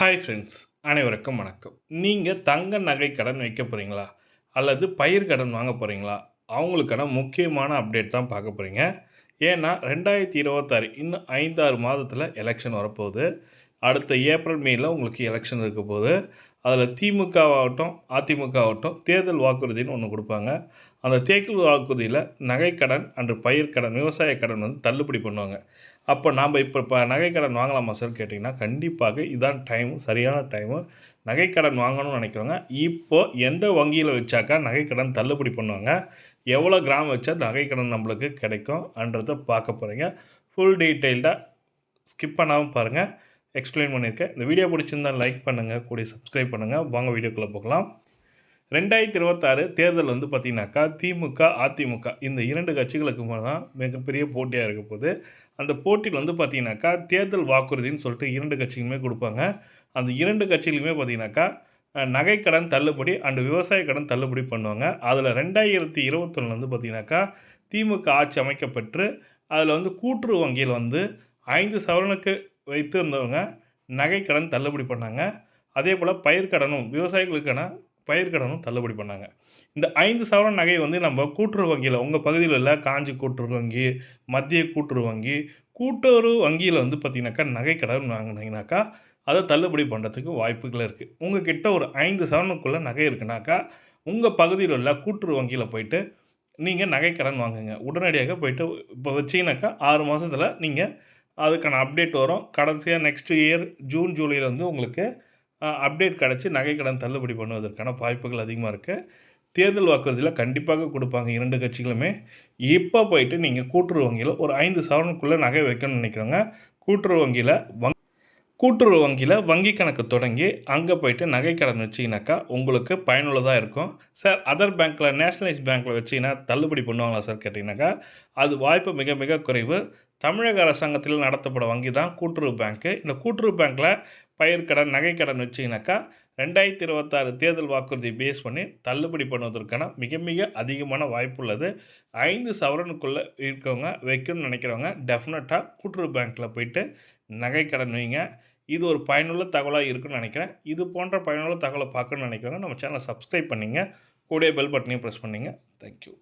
Hi friends, அனைவருக்கும் வணக்கம். நீங்கள் தங்க நகை கடன் வைக்க போகிறீங்களா, அல்லது பயிர் கடன் வாங்க போகிறீங்களா? அவங்களுக்கான முக்கியமான அப்டேட் தான் பார்க்க போகிறீங்க. ஏன்னா 2026 இன்னும் 5-6 மாதத்தில் எலெக்ஷன் வரப்போகுது. அடுத்த ஏப்ரல் மேல உங்களுக்கு எலெக்ஷன் இருக்க போகுது. அதில் திமுகவாகட்டும் அதிமுகவாகட்டும் தேர்தல் வாக்குறுதின்னு ஒன்று கொடுப்பாங்க. அந்த தேர்தல் வாக்குறுதியில் நகைக்கடன் அன்று பயிர்க்கடன் விவசாய கடன் வந்து தள்ளுபடி பண்ணுவாங்க. அப்போ நாம் இப்போ நகைக்கடன் வாங்கலாமா சார் கேட்டிங்கன்னா, கண்டிப்பாக இதான் டைம், சரியான டைமு. நகைக்கடன் வாங்கணும்னு நினைக்கிறவங்க இப்போது எந்த வங்கியில் வச்சாக்கா நகைக்கடன் தள்ளுபடி பண்ணுவாங்க, எவ்வளோ கிராம் வச்சா நகைக்கடன் நம்மளுக்கு கிடைக்கும்ன்றதை பார்க்க போகிறீங்க. ஃபுல் டீட்டெயில்டாக ஸ்கிப் பண்ணாமல் பாருங்கள். எக்ஸ்பிளைன் பண்ணியிருக்கேன். இந்த வீடியோ பிடிச்சிருந்தால் லைக் பண்ணுங்கள், கூட சப்ஸ்கிரைப் பண்ணுங்கள். வாங்க வீடியோக்குள்ளே போகலாம். 2026 தேர்தல் வந்து பார்த்திங்கனாக்கா திமுக அதிமுக இந்த 2 கட்சிகளுக்கு தான் மிகப்பெரிய போட்டியாக இருக்க போகுது. அந்த போட்டியில் வந்து பார்த்திங்கனாக்கா தேர்தல் வாக்குறுதின்னு சொல்லிட்டு 2 கட்சிகளுமே கொடுப்பாங்க. அந்த 2 கட்சிகளுமே பார்த்திங்கனாக்கா நகைக்கடன் தள்ளுபடி அண்டு விவசாய கடன் தள்ளுபடி பண்ணுவாங்க. அதில் 2021 வந்து பார்த்திங்கனாக்கா திமுக ஆட்சி அமைக்கப்பெற்று அதில் வந்து கூட்டுறவு வங்கியில் வந்து 5 சவரனுக்கு வைத்து இருந்தவங்க நகைக்கடன் தள்ளுபடி பண்ணாங்க. அதே போல் பயிர்க்கடனும் விவசாயிகளுக்கான பயிர்க்கடனும் தள்ளுபடி பண்ணாங்க. இந்த 5 சவரன் நகை வந்து நம்ம கூட்டுறவு வங்கியில் உங்கள் பகுதியில் உள்ள காஞ்சி கூட்டுறவு வங்கி, மத்திய கூட்டுறவு வங்கி, கூட்டுறவு வங்கியில் வந்து பார்த்திங்கனாக்கா நகைக்கடன் வாங்கினீங்கனாக்கா அதை தள்ளுபடி பண்ணுறதுக்கு வாய்ப்புகள் இருக்குது. உங்கள் கிட்ட ஒரு 5 சவரனுக்குள்ளே நகை இருக்குனாக்கா உங்கள் பகுதியில் உள்ள கூட்டுறவு வங்கியில் போய்ட்டு நீங்கள் நகைக்கடன் வாங்குங்க. உடனடியாக போய்ட்டு இப்போ வச்சிங்கனாக்கா 6 மாதத்தில் நீங்கள் அதுக்கான அப்டேட் வரும். கடைசியாக நெக்ஸ்ட் இயர் ஜூன் ஜூலையில் வந்து உங்களுக்கு அப்டேட் கிடச்சி நகைக்கடன் தள்ளுபடி பண்ணுவதற்கான வாய்ப்புகள் அதிகமாக இருக்குது. தேர்தல் வாக்குறுதியில் கண்டிப்பாக கொடுப்பாங்க 2 கட்சிகளுமே. இப்போ போயிட்டு நீங்கள் கூட்டுறவு வங்கியில் ஒரு 5 சவரனுக்குள்ளே நகை வைக்கணும்னு நினைக்கிறவங்க கூட்டுறவு வங்கியில் வங்கி கணக்கு தொடங்கி அங்கே போய்ட்டு நகைக்கடன் வச்சிங்கனாக்கா உங்களுக்கு பயனுள்ளதாக இருக்கும். சார் அதர் பேங்க்கில் நேஷ்னலைஸ் பேங்க்கில் வச்சிங்கன்னா தள்ளுபடி பண்ணுவாங்களா சார் கேட்டிங்கனாக்கா அது வாய்ப்பு மிக மிக குறைவு. தமிழக அரசாங்கத்தில் நடத்தப்பட வங்கி தான் கூட்டுறவு பேங்க்கு. இந்த கூட்டுறவு பேங்க்கில் பயிர்க்கடன் நகைக்கடன் வச்சிங்கனாக்கா 2026 தேர்தல் வாக்குறுதி பேஸ் பண்ணி தள்ளுபடி பண்ணுவதற்கான மிக மிக அதிகமான வாய்ப்பு உள்ளது. 5 சவரனுக்குள்ளே இருக்கவங்க வைக்கணும்னு நினைக்கிறவங்க டெஃபினட்டாக கூட்டுறவு பேங்க்கில் போய்ட்டு நகைக்கடன் வைங்க. இது ஒரு பயனுள்ள தகவலாக இருக்குன்னு நினைக்கிறேன். இது போன்ற பயனுள்ள தகவலை பார்க்கணும்னு நினைக்கிறவங்க நம்ம சேனலை சப்ஸ்கிரைப் பண்ணிங்க, கூடவே பெல் பட்டனையும் ப்ரெஸ் பண்ணிங்க. தேங்க்யூ.